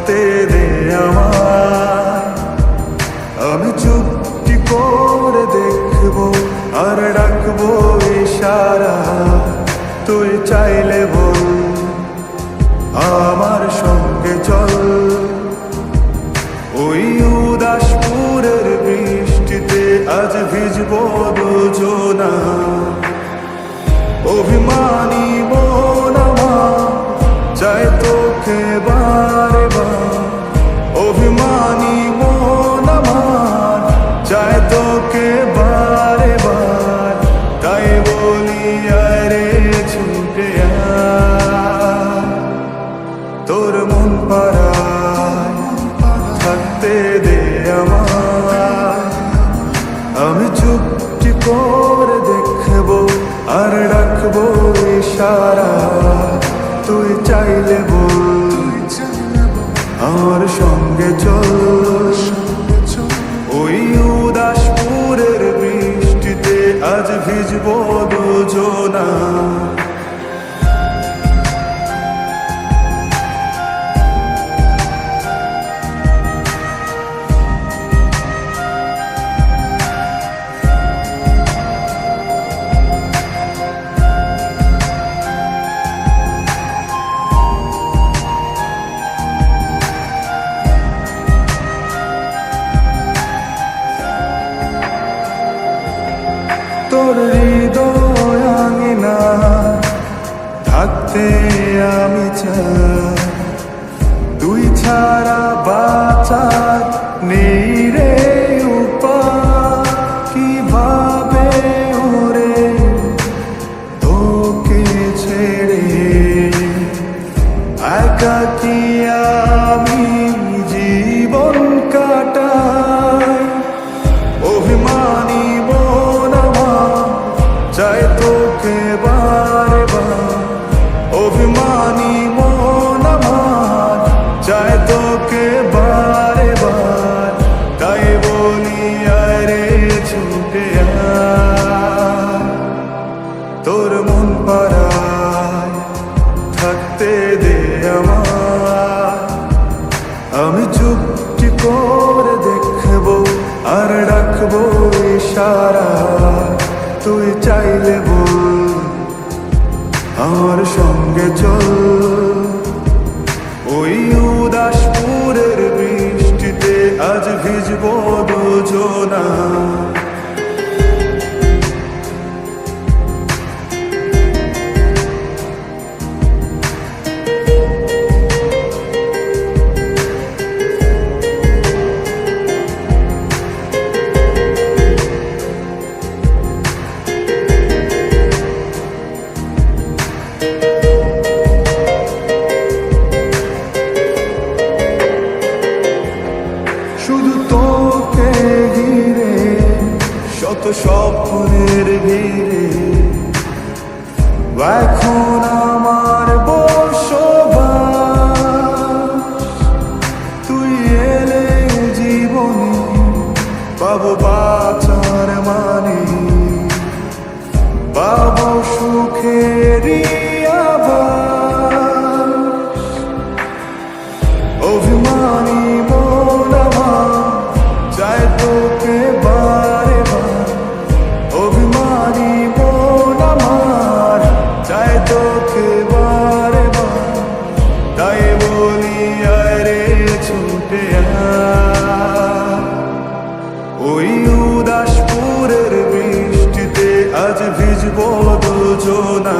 থাকতে দে আমায়। আমি চুপটি করে দেখবো আর ডাকবো ইশারা, তুই চাইলে বল আমার সঙ্গে চল। ওই উদাসপুরের বৃষ্টিতে আজ ভিজবো দুজনা। অভিমানী মন আমার চায় তোকে বারে বার, অভিমানী মন আমার চায় তোকে বারে বার। তাই বলি আরে ছুটে আয়, তোর মন পাড়ায় থাকতে দে আমায়। আমি চুপটি করে দেখবো আর ডাকবো ইশারা, তুই চাইলে বল আমার সঙ্গে চল। ওই উদাসপুরের বৃষ্টিতে আজ ভিজবো দুজনা। তোর হৃদয় আঙিনা থাকতে আমি চাই, তুই ছাড়া বাঁচার নেই রে উপায়। কিভাবে ওরে তোকে ছেড়ে একাকী আমি জীবন কাটাই। অভিমানী মন আমার চায় তোকে বারে বার, অভিমানী মন আমার চায় তোকে বারে বার। তাই বলি আরে ছুটে আয়, তোর মন পাড়ায় থাকতে দে আমায়। আমি চুপটি করে দেখবো আর ডাকবো ইশারা, তুই চাইলে বল আমার সঙ্গে চল। ওই উদাসপুরের বৃষ্টিতে আজ ভিজবো দুজনা। শুধু তোকে ঘিরে শত স্বপ্নের ভিড়ে এখন আমার বসবাস। তুই এলে জীবনে পাবো বাঁচার মানে, পাবো সুখেরই আভাস। অভিমানী মন আমার চায় তোকে বারে বার, অভিমানী মন আমার চায় তোকে বারে বার। তাই বলি আরে ছুটে আয়, ওই উদাসপুরের বৃষ্টিতে আজ ভিজবো দুজনা।